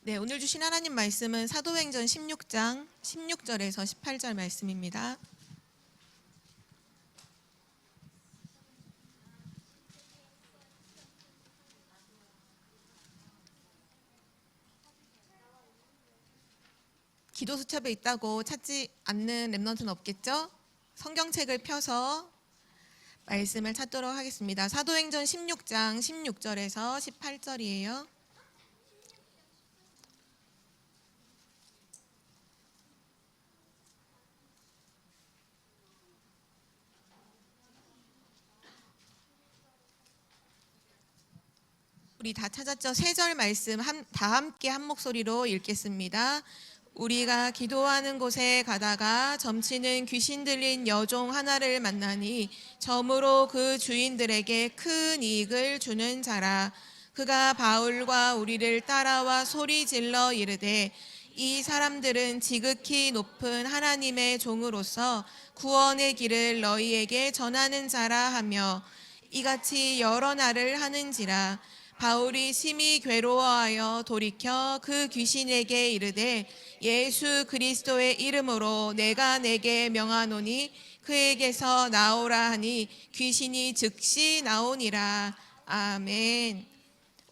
네, 오늘 주신 하나님 말씀은 사도행전 16장 16절에서 18절 말씀입니다. 기도 수첩에 있다고 찾지 않는 랩넌트는 없겠죠? 성경책을 펴서 말씀을 찾도록 하겠습니다. 사도행전 16장 16절에서 18절이에요. 우리 다 찾았죠? 세 절 말씀 다 함께 한 목소리로 읽겠습니다. 우리가 기도하는 곳에 가다가 점치는 귀신 들린 여종 하나를 만나니 점으로 그 주인들에게 큰 이익을 주는 자라. 그가 바울과 우리를 따라와 소리 질러 이르되 이 사람들은 지극히 높은 하나님의 종으로서 구원의 길을 너희에게 전하는 자라 하며 이같이 여러 날을 하는지라. 바울이 심히 괴로워하여 돌이켜 그 귀신에게 이르되 예수 그리스도의 이름으로 내가 내게 명하노니 그에게서 나오라 하니 귀신이 즉시 나오니라. 아멘.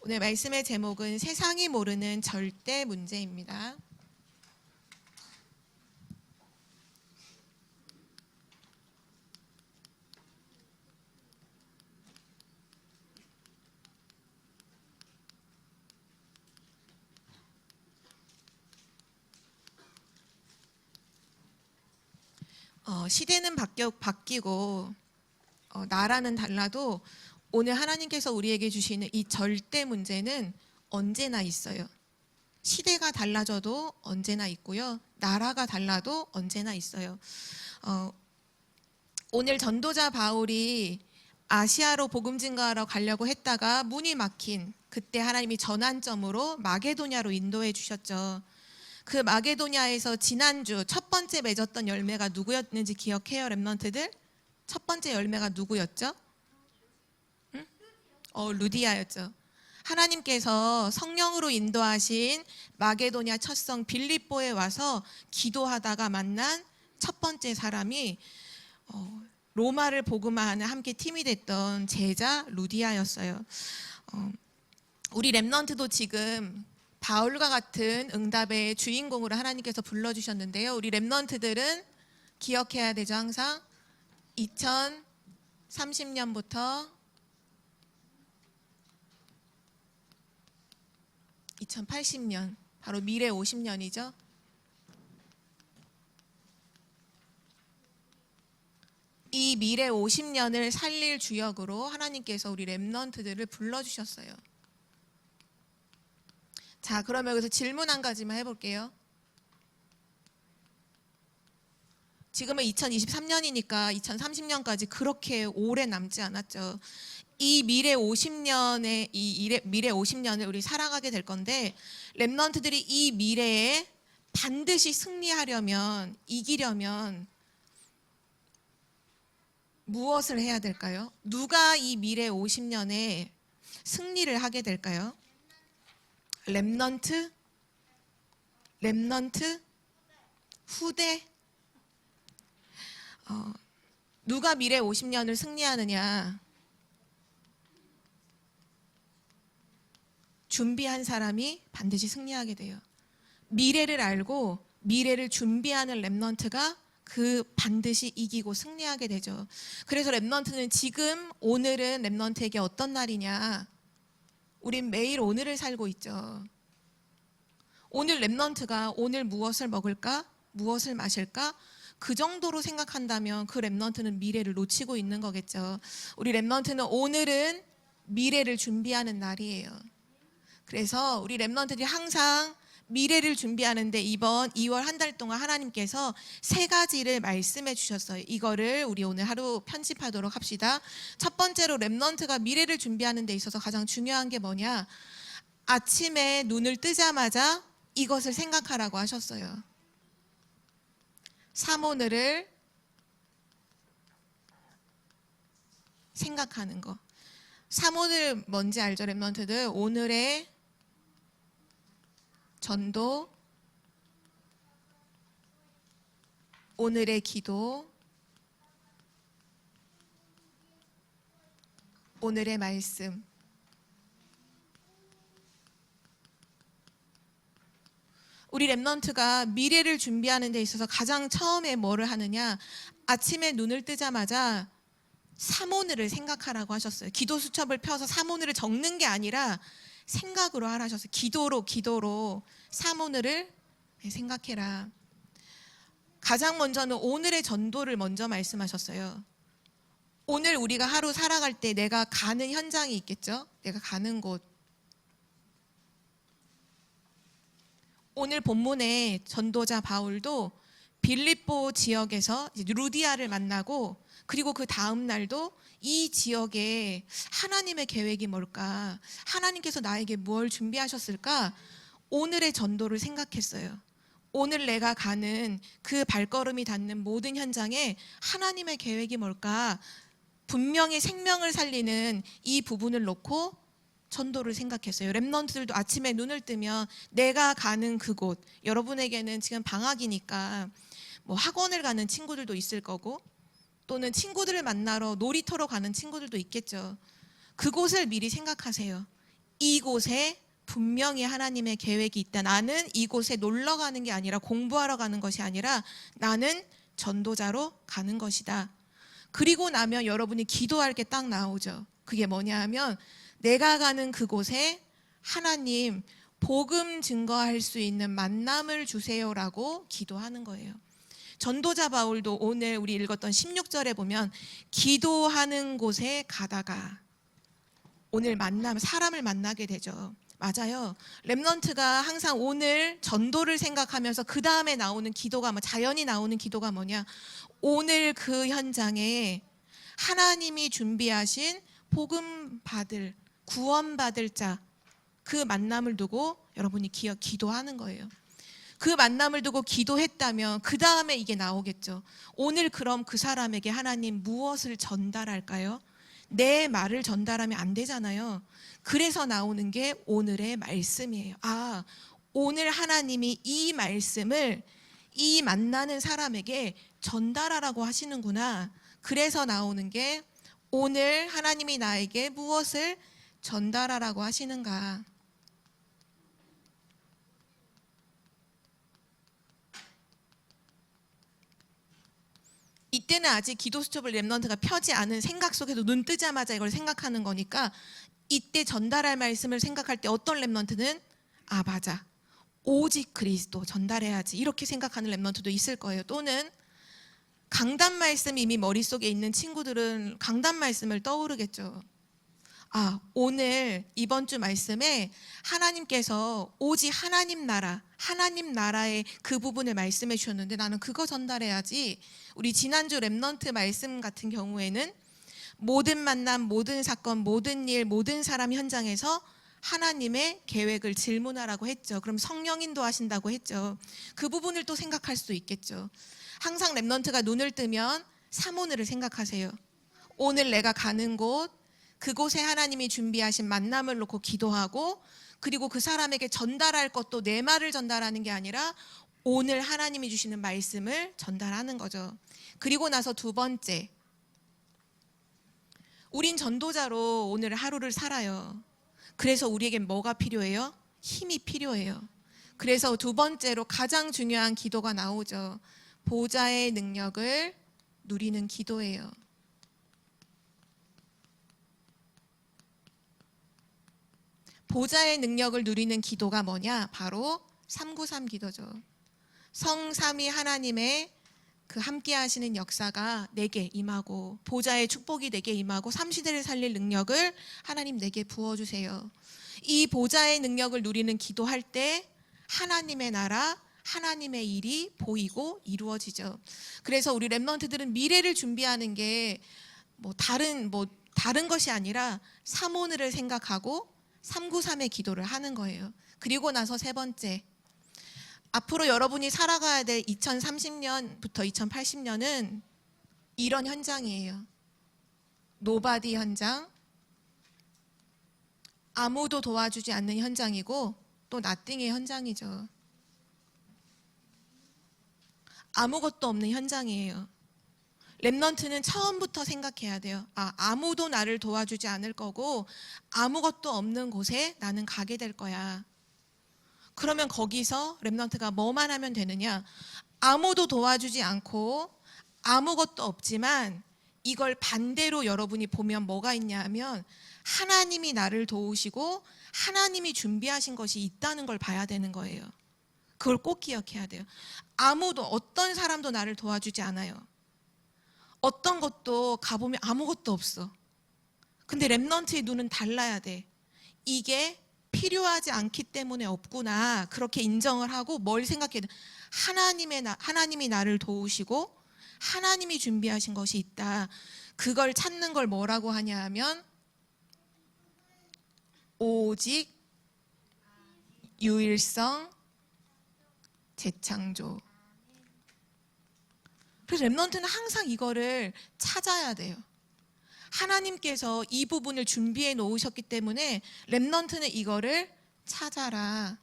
오늘 말씀의 제목은 세상이 모르는 절대 문제입니다. 시대는 바뀌고 나라는 달라도 오늘 하나님께서 우리에게 주시는 이 절대 문제는 언제나 있어요. 시대가 달라져도 언제나 있고요. 나라가 달라도 언제나 있어요. 오늘 전도자 바울이 아시아로 복음 증거하러 가려고 했다가 문이 막힌 그때 하나님이 전환점으로 마게도냐로 인도해 주셨죠. 그 마게도냐에서 지난주 첫 번째 맺었던 열매가 누구였는지 기억해요, 랩넌트들? 첫 번째 열매가 누구였죠? 루디아였죠. 하나님께서 성령으로 인도하신 마게도냐 첫성 빌립보에 와서 기도하다가 만난 첫 번째 사람이 로마를 복음화하는 함께 팀이 됐던 제자 루디아였어요. 우리 랩넌트도 지금 바울과 같은 응답의 주인공으로 하나님께서 불러주셨는데요. 우리 랩넌트들은 기억해야 되죠. 항상 2030년부터 2080년, 바로 미래 50년이죠. 이 미래 50년을 살릴 주역으로 하나님께서 우리 랩넌트들을 불러주셨어요. 자, 그러면 여기서 질문 한 가지만 해볼게요. 지금은 2023년이니까 2030년까지 그렇게 오래 남지 않았죠. 이 미래 50년을 우리 살아가게 될 건데, 랩넌트들이 이 미래에 반드시 승리하려면, 이기려면 무엇을 해야 될까요? 누가 이 미래 50년에 승리를 하게 될까요? 랩넌트? 후대? 누가 미래 50년을 승리하느냐? 준비한 사람이 반드시 승리하게 돼요. 미래를 알고 미래를 준비하는 랩넌트가 그 반드시 이기고 승리하게 되죠. 그래서 랩넌트는 지금 오늘은 랩넌트에게 어떤 날이냐? 우린 매일 오늘을 살고 있죠. 오늘 랩넌트가 오늘 무엇을 먹을까? 무엇을 마실까? 그 정도로 생각한다면 그 랩넌트는 미래를 놓치고 있는 거겠죠. 우리 랩넌트는 오늘은 미래를 준비하는 날이에요. 그래서 우리 랩넌트들이 항상 미래를 준비하는데 이번 2월 한 달 동안 하나님께서 3가지를 말씀해 주셨어요. 이거를 우리 오늘 하루 편집하도록 합시다. 첫 번째로 랩넌트가 미래를 준비하는 데 있어서 가장 중요한 게 뭐냐? 아침에 눈을 뜨자마자 이것을 생각하라고 하셨어요. 삼오늘을 생각하는 거. 삼오늘 뭔지 알죠, 랩넌트들? 오늘의 전도, 오늘의 기도, 오늘의 말씀. 우리 랩넌트가 미래를 준비하는 데 있어서 가장 처음에 뭐를 하느냐, 아침에 눈을 뜨자마자 사모늘을 생각하라고 하셨어요. 기도 수첩을 펴서 사모늘을 적는 게 아니라 생각으로 하라 하셨어요. 기도로 사모늘을 생각해라. 가장 먼저는 오늘의 전도를 먼저 말씀하셨어요. 오늘 우리가 하루 살아갈 때 내가 가는 현장이 있겠죠? 내가 가는 곳. 오늘 본문에 전도자 바울도 빌립보 지역에서 루디아를 만나고, 그리고 그 다음 날도 이 지역에 하나님의 계획이 뭘까? 하나님께서 나에게 뭘 준비하셨을까? 오늘의 전도를 생각했어요. 오늘 내가 가는 그 발걸음이 닿는 모든 현장에 하나님의 계획이 뭘까? 분명히 생명을 살리는 이 부분을 놓고 전도를 생각했어요. 랩넌트들도 아침에 눈을 뜨면 내가 가는 그곳, 여러분에게는 지금 방학이니까 뭐 학원을 가는 친구들도 있을 거고, 또는 친구들을 만나러 놀이터로 가는 친구들도 있겠죠. 그곳을 미리 생각하세요. 이곳에 분명히 하나님의 계획이 있다. 나는 이곳에 놀러 가는 게 아니라, 공부하러 가는 것이 아니라 나는 전도자로 가는 것이다. 그리고 나면 여러분이 기도할 게 딱 나오죠. 그게 뭐냐 하면, 내가 가는 그곳에 하나님 복음 증거할 수 있는 만남을 주세요라고 기도하는 거예요. 전도자 바울도 오늘 우리 읽었던 16절에 보면 기도하는 곳에 가다가 오늘 사람을 만나게 되죠. 맞아요. 랩넌트가 항상 오늘 전도를 생각하면서 그 다음에 나오는 기도가, 자연히 나오는 기도가 뭐냐, 오늘 그 현장에 하나님이 준비하신 복음 받을, 구원 받을 자, 그 만남을 두고 여러분이 기도하는 거예요. 그 만남을 두고 기도했다면 그 다음에 이게 나오겠죠. 오늘 그럼 그 사람에게 하나님 무엇을 전달할까요? 내 말을 전달하면 안 되잖아요. 그래서 나오는 게 오늘의 말씀이에요. 아, 오늘 하나님이 이 말씀을 이 만나는 사람에게 전달하라고 하시는구나. 그래서 나오는 게 오늘 하나님이 나에게 무엇을 전달하라고 하시는가. 이때는 아직 기도 수첩을 랩넌트가 펴지 않은 생각 속에도 눈 뜨자마자 이걸 생각하는 거니까, 이때 전달할 말씀을 생각할 때 어떤 랩넌트는 아 맞아, 오직 그리스도 전달해야지, 이렇게 생각하는 랩넌트도 있을 거예요. 또는 강단 말씀이 이미 머릿속에 있는 친구들은 강단 말씀을 떠오르겠죠. 아, 오늘 이번 주 말씀에 하나님께서 오직 하나님 나라의 그 부분을 말씀해 주셨는데 나는 그거 전달해야지. 우리 지난주 랩넌트 말씀 같은 경우에는 모든 만남, 모든 사건, 모든 일, 모든 사람 현장에서 하나님의 계획을 질문하라고 했죠. 그럼 성령 인도하신다고 했죠. 그 부분을 또 생각할 수도 있겠죠. 항상 랩넌트가 눈을 뜨면 사모늘을 생각하세요. 오늘 내가 가는 곳, 그곳에 하나님이 준비하신 만남을 놓고 기도하고, 그리고 그 사람에게 전달할 것도 내 말을 전달하는 게 아니라 오늘 하나님이 주시는 말씀을 전달하는 거죠. 그리고 나서 두 번째, 우린 전도자로 오늘 하루를 살아요. 그래서 우리에겐 뭐가 필요해요? 힘이 필요해요. 그래서 두 번째로 가장 중요한 기도가 나오죠. 보좌의 능력을 누리는 기도예요. 보좌의 능력을 누리는 기도가 뭐냐? 바로 393 기도죠. 성삼위 하나님의 그 함께 하시는 역사가 내게 임하고, 보좌의 축복이 내게 임하고, 삼시대를 살릴 능력을 하나님 내게 부어주세요. 이 보좌의 능력을 누리는 기도할 때 하나님의 나라, 하나님의 일이 보이고 이루어지죠. 그래서 우리 랩넌트들은 미래를 준비하는 게 다른 것이 아니라 사모늘을 생각하고 393의 기도를 하는 거예요. 그리고 나서 세 번째, 앞으로 여러분이 살아가야 될 2030년부터 2080년은 이런 현장이에요. 노바디 현장, 아무도 도와주지 않는 현장이고, 또 나띵의 현장이죠. 아무것도 없는 현장이에요. 렘넌트는 처음부터 생각해야 돼요. 아무도 나를 도와주지 않을 거고 아무것도 없는 곳에 나는 가게 될 거야. 그러면 거기서 렘넌트가 뭐만 하면 되느냐? 아무도 도와주지 않고 아무것도 없지만 이걸 반대로 여러분이 보면 뭐가 있냐 하면 하나님이 나를 도우시고 하나님이 준비하신 것이 있다는 걸 봐야 되는 거예요. 그걸 꼭 기억해야 돼요. 아무도, 어떤 사람도 나를 도와주지 않아요. 어떤 것도 가보면 아무것도 없어. 근데 렘넌트의 눈은 달라야 돼. 이게 필요하지 않기 때문에 없구나. 그렇게 인정을 하고 뭘 생각해야 돼? 하나님이 나를 도우시고 하나님이 준비하신 것이 있다. 그걸 찾는 걸 뭐라고 하냐 하면 오직 유일성 재창조. 그래서 렘넌트는 항상 이거를 찾아야 돼요. 하나님께서 이 부분을 준비해 놓으셨기 때문에 렘넌트는 이거를 찾아라.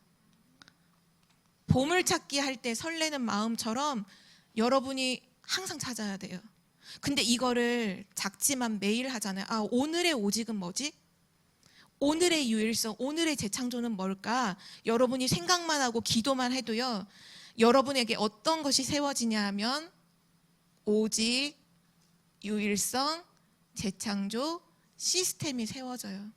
보물찾기 할 때 설레는 마음처럼 여러분이 항상 찾아야 돼요. 근데 이거를 작지만 매일 하잖아요. 오늘의 오직은 뭐지? 오늘의 유일성, 오늘의 재창조는 뭘까? 여러분이 생각만 하고 기도만 해도요, 여러분에게 어떤 것이 세워지냐 하면 오직, 유일성, 재창조, 시스템이 세워져요.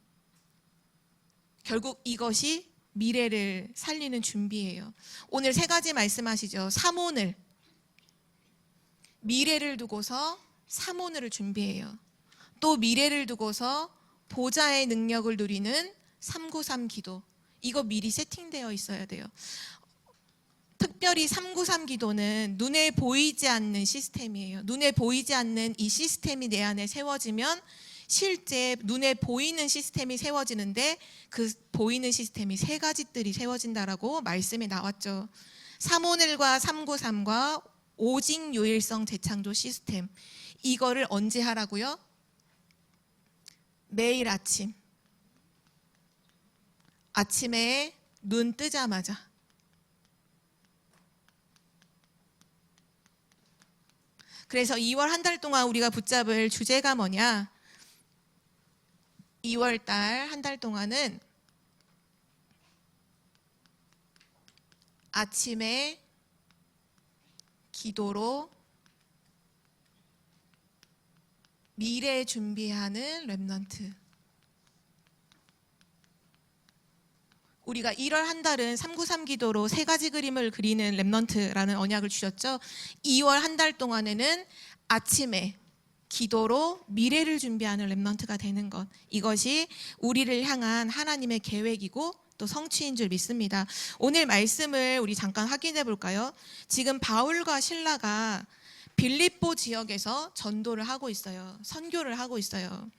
결국 이것이 미래를 살리는 준비예요. 오늘 세 가지 말씀하시죠. 삼오늘. 미래를 두고서 삼오늘을 준비해요. 또 미래를 두고서 보좌의 능력을 누리는 393 기도. 이거 미리 세팅되어 있어야 돼요. 특별히 393 기도는 눈에 보이지 않는 시스템이에요. 눈에 보이지 않는 이 시스템이 내 안에 세워지면 실제 눈에 보이는 시스템이 세워지는데 그 보이는 시스템이 세 가지 뜰이 세워진다라고 말씀이 나왔죠. 3오늘과 393과 오직 유일성 재창조 시스템. 이거를 언제 하라고요? 매일 아침에 눈 뜨자마자. 그래서 2월 한 달 동안 우리가 붙잡을 주제가 뭐냐? 2월 달 한 달 동안은 아침에 기도로 미래 준비하는 렘넌트. 우리가 1월 한 달은 393 기도로 세 가지 그림을 그리는 렘넌트라는 언약을 주셨죠. 2월 한 달 동안에는 아침에 기도로 미래를 준비하는 렘넌트가 되는 것. 이것이 우리를 향한 하나님의 계획이고 또 성취인 줄 믿습니다. 오늘 말씀을 우리 잠깐 확인해 볼까요? 지금 바울과 실라가 빌립보 지역에서 전도를 하고 있어요. 선교를 하고 있어요.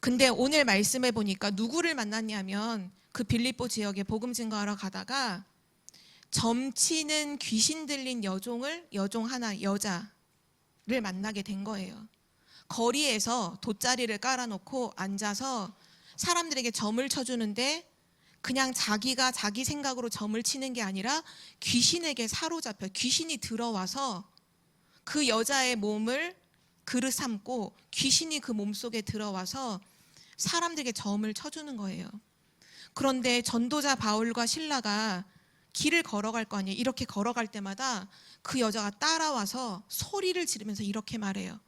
근데 오늘 말씀해 보니까 누구를 만났냐면 그 빌립보 지역에 복음 증거하러 가다가 점치는 귀신 들린 여종 하나, 여자를 만나게 된 거예요. 거리에서 돗자리를 깔아놓고 앉아서 사람들에게 점을 쳐주는데 그냥 자기가 자기 생각으로 점을 치는 게 아니라 귀신에게 사로잡혀 귀신이 들어와서 그 여자의 몸을 그릇 삼고 귀신이 그 몸속에 들어와서 사람들에게 점을 쳐주는 거예요. 그런데 전도자 바울과 실라가 길을 걸어갈 거 아니에요. 이렇게 걸어갈 때마다 그 여자가 따라와서 소리를 지르면서 이렇게 말해요.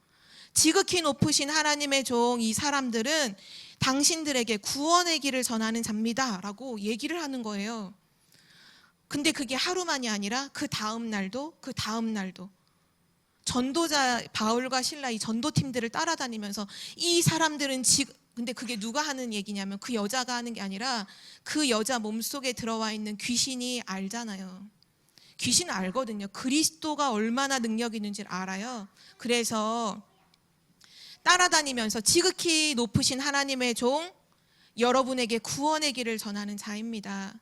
지극히 높으신 하나님의 종 이 사람들은 당신들에게 구원의 길을 전하는 자입니다 라고 얘기를 하는 거예요. 근데 그게 하루만이 아니라 그 다음 날도 전도자 바울과 실라 이 전도팀들을 따라다니면서 이 사람들은 근데 그게 누가 하는 얘기냐면 그 여자가 하는 게 아니라 그 여자 몸속에 들어와 있는 귀신이 알잖아요. 귀신은 알거든요. 그리스도가 얼마나 능력이 있는지를 알아요. 그래서 따라다니면서 지극히 높으신 하나님의 종 여러분에게 구원의 길을 전하는 자입니다.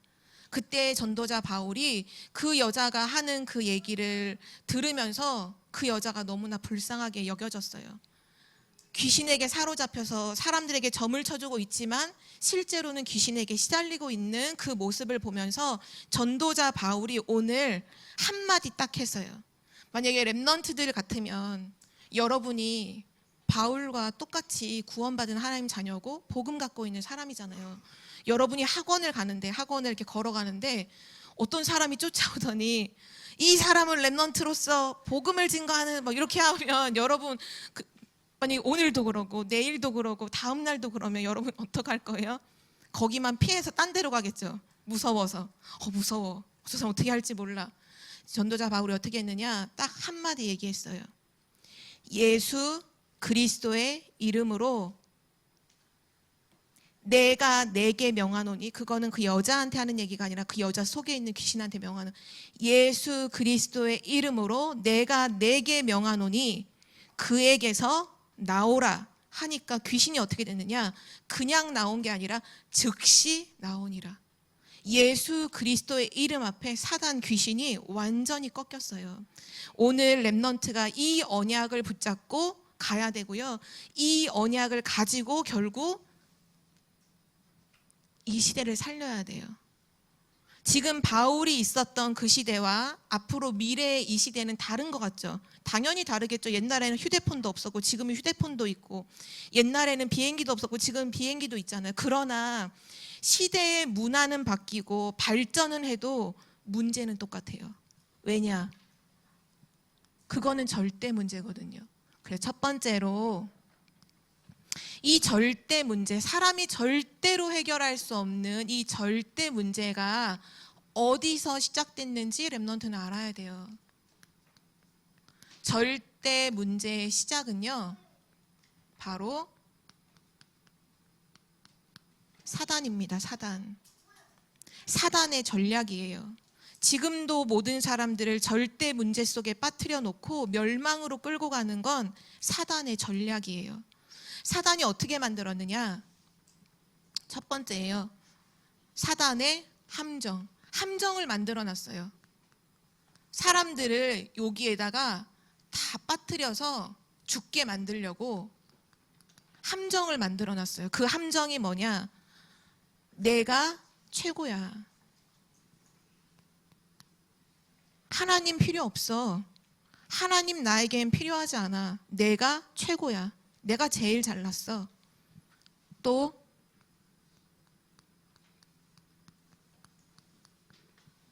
그때 전도자 바울이 그 여자가 하는 그 얘기를 들으면서 그 여자가 너무나 불쌍하게 여겨졌어요. 귀신에게 사로잡혀서 사람들에게 점을 쳐주고 있지만 실제로는 귀신에게 시달리고 있는 그 모습을 보면서 전도자 바울이 오늘 한마디 딱 했어요. 만약에 렘넌트들 같으면 여러분이 바울과 똑같이 구원받은 하나님 자녀고 복음 갖고 있는 사람이잖아요. 여러분이 학원을 가는데, 학원을 이렇게 걸어가는데 어떤 사람이 쫓아오더니 이 사람은 렘넌트로서 복음을 증거하는 막 이렇게 하면 여러분 아니 오늘도 그러고 내일도 그러고 다음 날도 그러면 여러분 어떡할 거예요? 거기만 피해서 딴 데로 가겠죠. 무서워서. 무서워. 저 사람 어떻게 할지 몰라. 전도자 바울이 어떻게 했느냐? 딱 한마디 얘기했어요. 예수 그리스도의 이름으로 내가 내게 명하노니, 그거는 그 여자한테 하는 얘기가 아니라 그 여자 속에 있는 귀신한테 명하는, 예수 그리스도의 이름으로 내가 내게 명하노니 그에게서 나오라 하니까 귀신이 어떻게 됐느냐? 그냥 나온 게 아니라 즉시 나오니라. 예수 그리스도의 이름 앞에 사단 귀신이 완전히 꺾였어요. 오늘 렘넌트가 이 언약을 붙잡고 가야 되고요. 이 언약을 가지고 결국 이 시대를 살려야 돼요. 지금 바울이 있었던 그 시대와 앞으로 미래의 이 시대는 다른 것 같죠? 당연히 다르겠죠. 옛날에는 휴대폰도 없었고 지금은 휴대폰도 있고, 옛날에는 비행기도 없었고 지금은 비행기도 있잖아요. 그러나 시대의 문화는 바뀌고 발전은 해도 문제는 똑같아요. 왜냐? 그거는 절대 문제거든요. 그래서 첫 번째로 이 절대 문제, 사람이 절대로 해결할 수 없는 이 절대 문제가 어디서 시작됐는지 렘넌트는 알아야 돼요. 절대 문제의 시작은요, 바로 사단입니다. 사단의 전략이에요. 지금도 모든 사람들을 절대 문제 속에 빠뜨려 놓고 멸망으로 끌고 가는 건 사단의 전략이에요. 사단이 어떻게 만들었느냐? 첫 번째예요. 사단의 함정을 만들어 놨어요. 사람들을 여기에다가 다 빠뜨려서 죽게 만들려고 함정을 만들어 놨어요. 그 함정이 뭐냐? 내가 최고야. 하나님 필요 없어. 하나님 나에겐 필요하지 않아. 내가 최고야. 내가 제일 잘났어. 또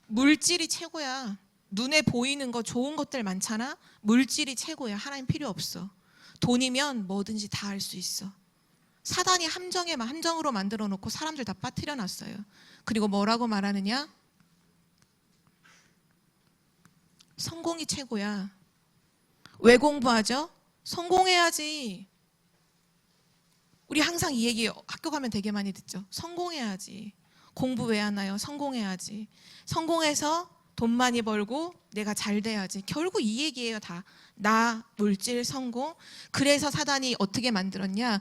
물질이 최고야. 눈에 보이는 거 좋은 것들 많잖아. 물질이 최고야. 하나님 필요 없어. 돈이면 뭐든지 다 할 수 있어. 사단이 함정으로 만들어 놓고 사람들 다 빠뜨려 놨어요. 그리고 뭐라고 말하느냐? 성공이 최고야. 왜 공부하죠? 성공해야지. 우리 항상 이 얘기 학교 가면 되게 많이 듣죠. 성공해야지. 공부 왜 하나요? 성공해야지. 성공해서 돈 많이 벌고 내가 잘 돼야지. 결국 이 얘기예요. 다. 나, 물질, 성공. 그래서 사단이 어떻게 만들었냐?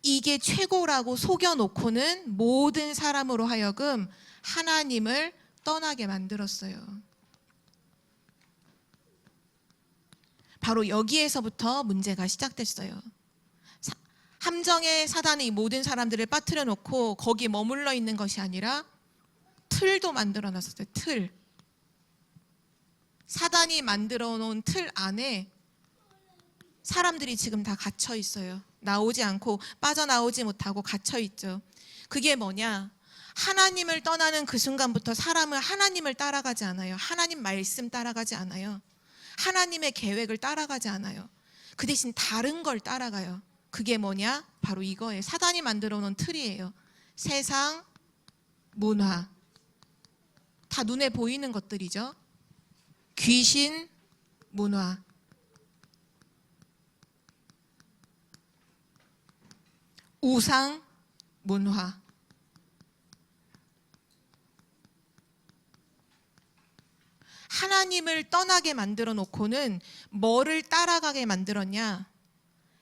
이게 최고라고 속여놓고는 모든 사람으로 하여금 하나님을 떠나게 만들었어요. 바로 여기에서부터 문제가 시작됐어요. 함정의 사단이 모든 사람들을 빠뜨려 놓고 거기 머물러 있는 것이 아니라 틀도 만들어 놨었어요. 틀. 사단이 만들어 놓은 틀 안에 사람들이 지금 다 갇혀 있어요. 나오지 않고 빠져나오지 못하고 갇혀 있죠. 그게 뭐냐? 하나님을 떠나는 그 순간부터 사람은 하나님을 따라가지 않아요. 하나님 말씀 따라가지 않아요. 하나님의 계획을 따라가지 않아요. 그 대신 다른 걸 따라가요. 그게 뭐냐? 바로 이거예요. 사단이 만들어 놓은 틀이에요. 세상, 문화. 다 눈에 보이는 것들이죠. 귀신, 문화. 우상, 문화. 하나님을 떠나게 만들어 놓고는 뭐를 따라가게 만들었냐?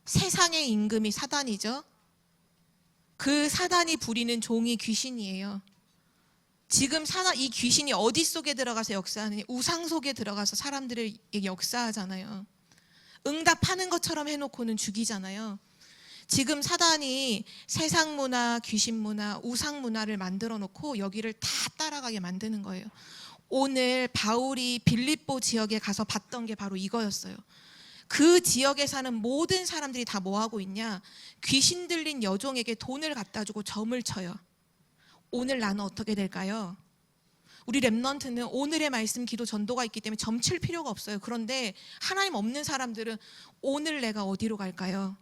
세상의 임금이 사단이죠. 그 사단이 부리는 종이 귀신이에요. 지금 이 귀신이 어디 속에 들어가서 역사하느냐? 우상 속에 들어가서 사람들을 역사하잖아요. 응답하는 것처럼 해놓고는 죽이잖아요. 지금 사단이 세상 문화, 귀신 문화, 우상 문화를 만들어 놓고 여기를 다 따라가게 만드는 거예요. 오늘 바울이 빌립보 지역에 가서 봤던 게 바로 이거였어요. 그 지역에 사는 모든 사람들이 다 뭐 하고 있냐? 귀신 들린 여종에게 돈을 갖다 주고 점을 쳐요. 오늘 나는 어떻게 될까요? 우리 렘넌트는 오늘의 말씀, 기도, 전도가 있기 때문에 점칠 필요가 없어요. 그런데 하나님 없는 사람들은 오늘 내가 어디로 갈까요?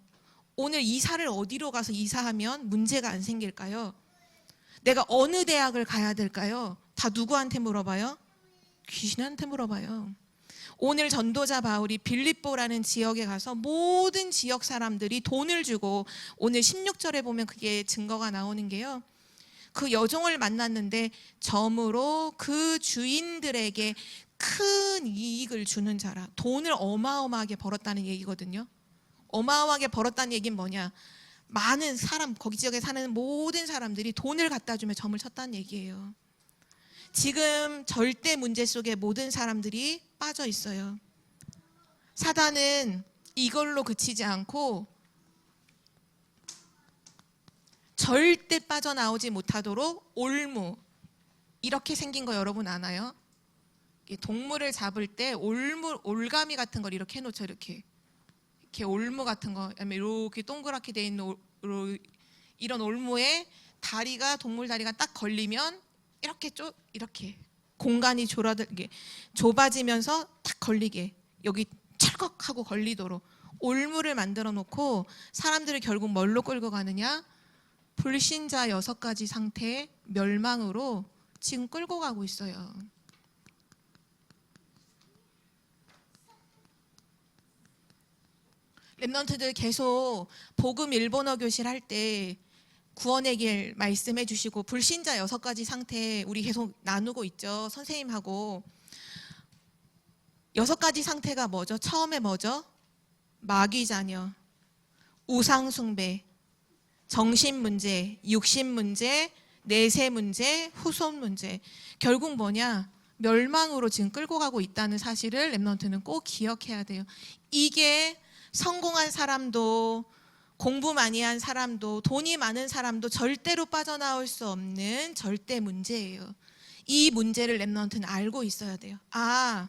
오늘 이사를 어디로 가서 이사하면 문제가 안 생길까요? 내가 어느 대학을 가야 될까요? 다 누구한테 물어봐요? 귀신한테 물어봐요. 오늘 전도자 바울이 빌립보라는 지역에 가서 모든 지역 사람들이 돈을 주고, 오늘 16절에 보면 그게 증거가 나오는 게요, 그 여종을 만났는데 점으로 그 주인들에게 큰 이익을 주는 자라. 돈을 어마어마하게 벌었다는 얘기거든요. 어마어마하게 벌었다는 얘기는 뭐냐? 많은 사람, 거기 지역에 사는 모든 사람들이 돈을 갖다 주며 점을 쳤다는 얘기예요. 지금 절대 문제 속에 모든 사람들이 빠져 있어요. 사단은 이걸로 그치지 않고 절대 빠져나오지 못하도록 올무, 이렇게 생긴 거 여러분 아나요? 동물을 잡을 때 올가미 같은 걸 이렇게 해놓죠. 이렇게 올무 같은 거, 아니면 이렇게 동그랗게 돼 있는 이런 올무에 다리가, 동물 다리가 딱 걸리면 이렇게 공간이 좁아지면서 딱 걸리게, 여기 철컥하고 걸리도록 올무를 만들어 놓고 사람들을 결국 뭘로 끌고 가느냐? 불신자 6가지 상태의 멸망으로 지금 끌고 가고 있어요. 렘넌트들 계속 복음 일본어 교실 할 때 구원의 길 말씀해 주시고, 불신자 6가지 상태 우리 계속 나누고 있죠. 선생님하고. 6가지 상태가 뭐죠? 처음에 뭐죠? 마귀 자녀, 우상 숭배, 정신 문제, 육신 문제, 내세 문제, 후손 문제. 결국 뭐냐? 멸망으로 지금 끌고 가고 있다는 사실을 렘넌트는 꼭 기억해야 돼요. 이게 성공한 사람도, 공부 많이 한 사람도, 돈이 많은 사람도 절대로 빠져나올 수 없는 절대 문제예요. 이 문제를 렘넌트는 알고 있어야 돼요. 아,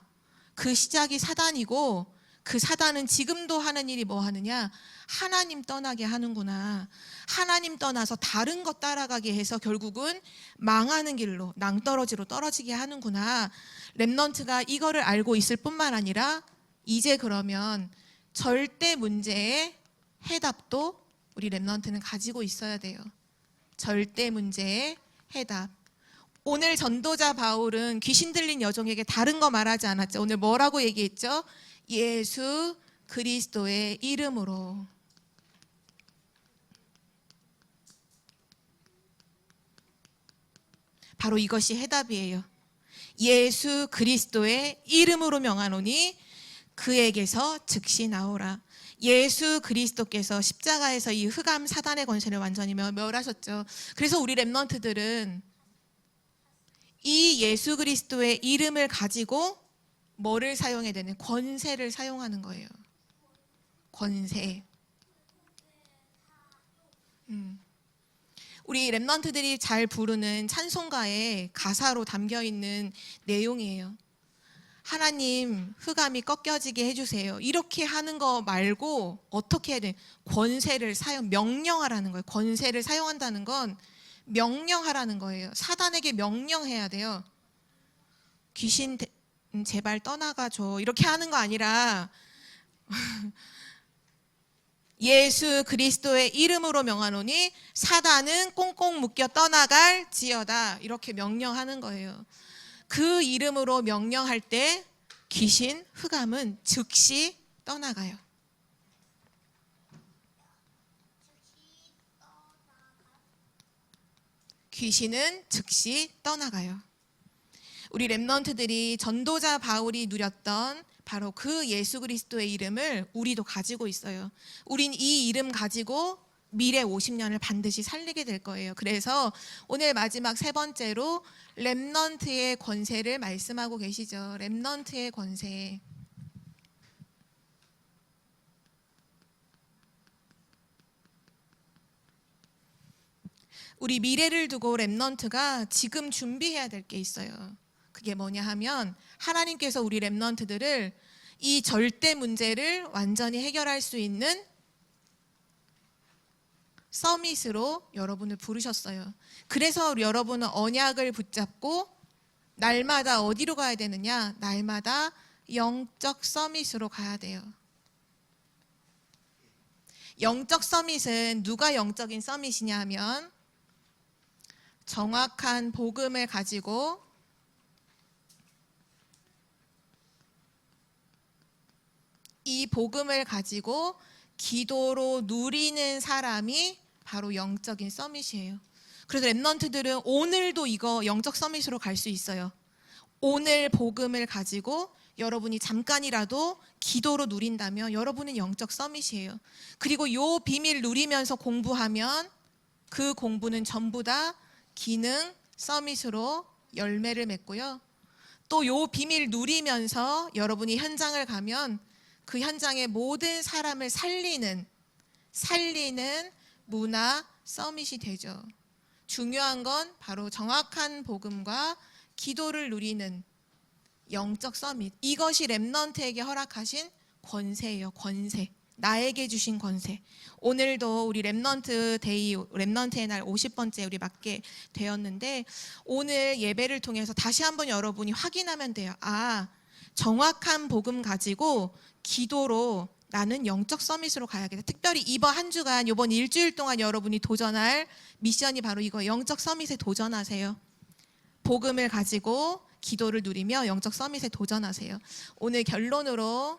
그 시작이 사단이고, 그 사단은 지금도 하는 일이 뭐 하느냐? 하나님 떠나게 하는구나. 하나님 떠나서 다른 것 따라가게 해서 결국은 망하는 길로, 낭떠러지로 떨어지게 하는구나. 렘넌트가 이거를 알고 있을 뿐만 아니라 이제 그러면 절대 문제의 해답도 우리 렘넌트는 가지고 있어야 돼요. 절대 문제의 해답. 오늘 전도자 바울은 귀신 들린 여종에게 다른 거 말하지 않았죠. 오늘 뭐라고 얘기했죠? 예수 그리스도의 이름으로. 바로 이것이 해답이에요. 예수 그리스도의 이름으로 명하노니 그에게서 즉시 나오라. 예수 그리스도께서 십자가에서 이 흑암 사단의 권세를 완전히 멸하셨죠. 그래서 우리 렘넌트들은 이 예수 그리스도의 이름을 가지고 뭐를 사용해야 되는? 권세를 사용하는 거예요. 권세. 우리 렘넌트들이 잘 부르는 찬송가에 가사로 담겨 있는 내용이에요. 하나님, 흑암이 꺾여지게 해주세요. 이렇게 하는 거 말고 어떻게 해야 돼? 권세를 명령하라는 거예요. 권세를 사용한다는 건 명령하라는 거예요. 사단에게 명령해야 돼요. 귀신 제발 떠나가줘, 이렇게 하는 거 아니라 예수 그리스도의 이름으로 명하노니 사단은 꽁꽁 묶여 떠나갈 지어다, 이렇게 명령하는 거예요. 그 이름으로 명령할 때 귀신, 흑암은 즉시 떠나가요. 귀신은 즉시 떠나가요. 우리 렘넌트들이 전도자 바울이 누렸던 바로 그 예수 그리스도의 이름을 우리도 가지고 있어요. 우린 이 이름 가지고 미래 50년을 반드시 살리게 될 거예요. 그래서 오늘 마지막 3번째로 렘넌트의 권세를 말씀하고 계시죠. 렘넌트의 권세. 우리 미래를 두고 렘넌트가 지금 준비해야 될 게 있어요. 그게 뭐냐 하면 하나님께서 우리 렘넌트들을 이 절대 문제를 완전히 해결할 수 있는 서밋으로 여러분을 부르셨어요. 그래서 여러분은 언약을 붙잡고 날마다 어디로 가야 되느냐? 날마다 영적 서밋으로 가야 돼요. 영적 서밋은 누가 영적인 서밋이냐 하면 정확한 복음을 가지고 이 복음을 가지고 기도로 누리는 사람이 바로 영적인 서밋이에요. 그래서 렘넌트들은 오늘도 이거 영적 서밋으로 갈 수 있어요. 오늘 복음을 가지고 여러분이 잠깐이라도 기도로 누린다면 여러분은 영적 서밋이에요. 그리고 요 비밀 누리면서 공부하면 그 공부는 전부 다 기능 서밋으로 열매를 맺고요. 또 요 비밀 누리면서 여러분이 현장을 가면 그 현장의 모든 사람을 살리는 문화 서밋이 되죠. 중요한 건 바로 정확한 복음과 기도를 누리는 영적 서밋. 이것이 렘넌트에게 허락하신 권세예요. 권세. 나에게 주신 권세. 오늘도 우리 렘넌트 데이, 렘넌트의 날 50번째 우리 맞게 되었는데 오늘 예배를 통해서 다시 한번 여러분이 확인하면 돼요. 아, 정확한 복음 가지고 기도로 나는 영적 서밋으로 가야겠다. 특별히 이번 한 주간, 이번 일주일 동안 여러분이 도전할 미션이 바로 이거, 영적 서밋에 도전하세요. 복음을 가지고 기도를 누리며 영적 서밋에 도전하세요. 오늘 결론입니다.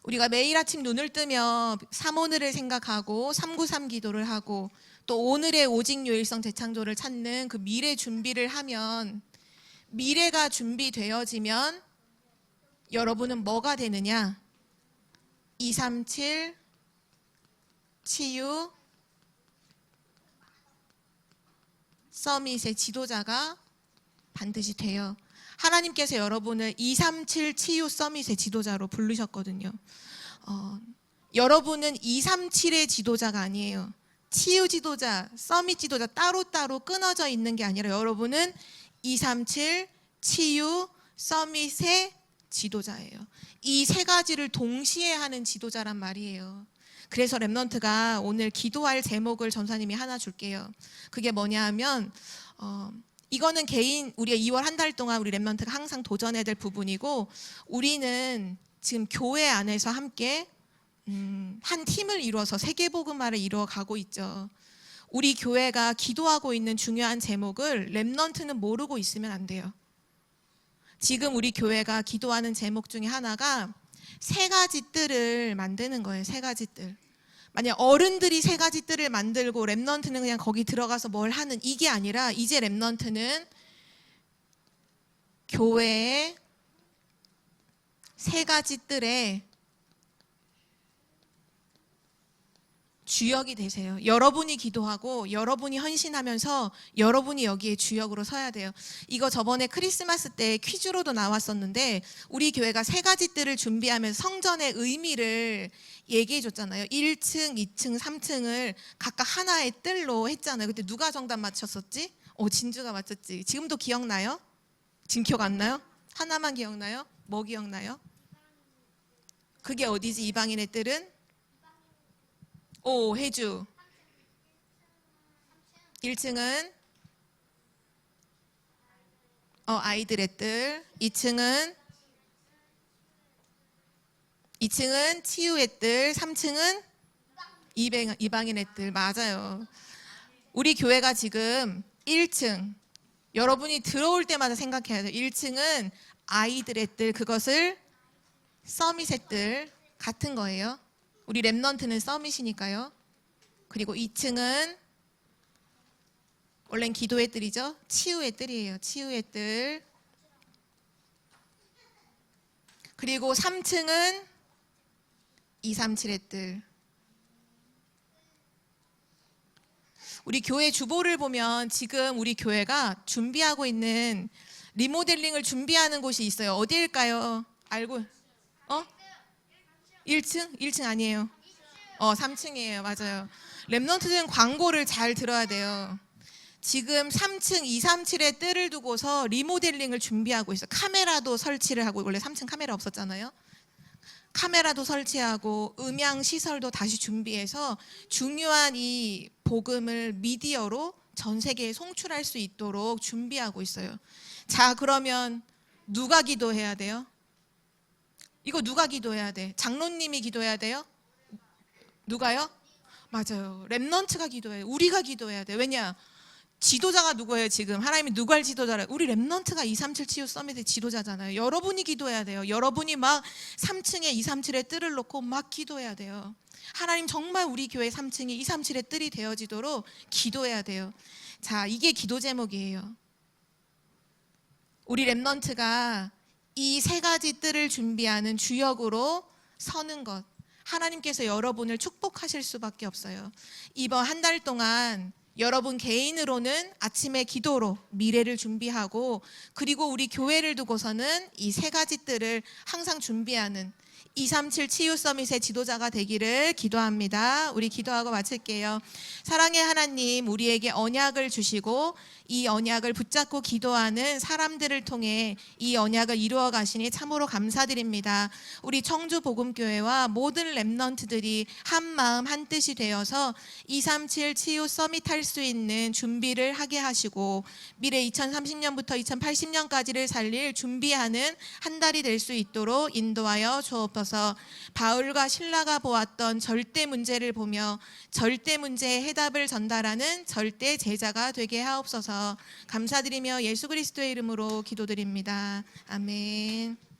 우리가 매일 아침 눈을 뜨면 3오늘을 생각하고 393 기도를 하고 또 오늘의 오직 유일성 재창조를 찾는 그 미래 준비를 하면, 미래가 준비되어지면 여러분은 뭐가 되느냐? 237 치유 서밋의 지도자가 반드시 돼요. 하나님께서 여러분을 237 치유 서밋의 지도자로 부르셨거든요. 여러분은 237의 지도자가 아니에요. 치유 지도자, 서밋 지도자 따로따로 끊어져 있는 게 아니라 여러분은 237 치유 서밋의 지도자예요. 이 세 가지를 동시에 하는 지도자란 말이에요. 그래서 렘넌트가 오늘 기도할 제목을 전사님이 하나 줄게요. 그게 뭐냐 하면 이거는 개인, 우리가 2월 한 달 동안 우리 렘넌트가 항상 도전해야 될 부분이고, 우리는 지금 교회 안에서 함께 한 팀을 이루어서 세계복음화를 이루어가고 있죠. 우리 교회가 기도하고 있는 중요한 제목을 렘넌트는 모르고 있으면 안 돼요. 지금 우리 교회가 기도하는 제목 중에 하나가 세 가지 뜰을 만드는 거예요. 세 가지 뜰. 만약 어른들이 세 가지 뜰을 만들고 렘넌트는 그냥 거기 들어가서 뭘 하는, 이게 아니라 이제 렘넌트는 교회의 세 가지 뜰에 주역이 되세요. 여러분이 기도하고 여러분이 헌신하면서 여러분이 여기에 주역으로 서야 돼요. 이거 저번에 크리스마스 때 퀴즈로도 나왔었는데 우리 교회가 세 가지 뜰을 준비하면서 성전의 의미를 얘기해 줬잖아요. 1층, 2층, 3층을 각각 하나의 뜰로 했잖아요. 그때 누가 정답 맞췄었지? 진주가 맞췄지. 지금도 기억나요? 지금 기억 안 나요? 하나만 기억나요? 뭐 기억나요? 그게 어디지? 이방인의 뜰은? 해주. 1층은 아이들의 뜰. 2층은 치유의 뜰. 3층은 이방인의 뜰. 맞아요. 우리 교회가 지금 1층, 여러분이 들어올 때마다 생각해야 돼요. 1층은 아이들의 뜰, 그것을 서밋의 뜰, 같은 거예요. 우리 렘넌트는 서밋이니까요. 그리고 2층은 원래는 기도의 뜰이죠. 치유의 뜰이에요. 치유의 뜰. 그리고 3층은 237의 뜰. 우리 교회 주보를 보면 지금 우리 교회가 준비하고 있는 리모델링을 준비하는 곳이 있어요. 어디일까요? 알고 1층? 1층 아니에요. 3층이에요. 맞아요. 랩넌트들은 광고를 잘 들어야 돼요. 지금 3층 237에 뜰을 두고서 리모델링을 준비하고 있어요. 카메라도 설치를 하고, 원래 3층 카메라 없었잖아요. 카메라도 설치하고 음향 시설도 다시 준비해서 중요한 이 복음을 미디어로 전 세계에 송출할 수 있도록 준비하고 있어요. 자, 그러면 누가 기도해야 돼요? 이거 누가 기도해야 돼? 장로님이 기도해야 돼요? 누가요? 맞아요. 랩넌트가 기도해요. 우리가 기도해야 돼. 왜냐? 지도자가 누구예요 지금? 하나님이 누굴 지도자래? 우리 랩넌트가 237 치유 서밋의 지도자잖아요. 여러분이 기도해야 돼요. 여러분이 막 3층에 237의 뜰을 놓고 막 기도해야 돼요. 하나님 정말 우리 교회 3층이 237의 뜰이 되어지도록 기도해야 돼요. 자, 이게 기도 제목이에요. 우리 랩넌트가 이 세 가지 뜰을 준비하는 주역으로 서는 것. 하나님께서 여러분을 축복하실 수밖에 없어요. 이번 한 달 동안 여러분 개인으로는 아침에 기도로 미래를 준비하고, 그리고 우리 교회를 두고서는 이 세 가지 뜰을 항상 준비하는 237 치유 서밋의 지도자가 되기를 기도합니다. 우리 기도하고 마칠게요. 사랑의 하나님, 우리에게 언약을 주시고 이 언약을 붙잡고 기도하는 사람들을 통해 이 언약을 이루어 가시니 참으로 감사드립니다. 우리 청주복음교회와 모든 랩넌트들이 한 마음 한 뜻이 되어서 237 치유 서밋 할 수 있는 준비를 하게 하시고, 미래 2030년부터 2080년까지를 살릴 준비하는 한 달이 될 수 있도록 인도하여 주옵소서. 바울과 실라가 보았던 절대 문제를 보며 절대 문제의 해답을 전달하는 절대 제자가 되게 하옵소서. 감사드리며 예수 그리스도의 이름으로 기도드립니다. 아멘.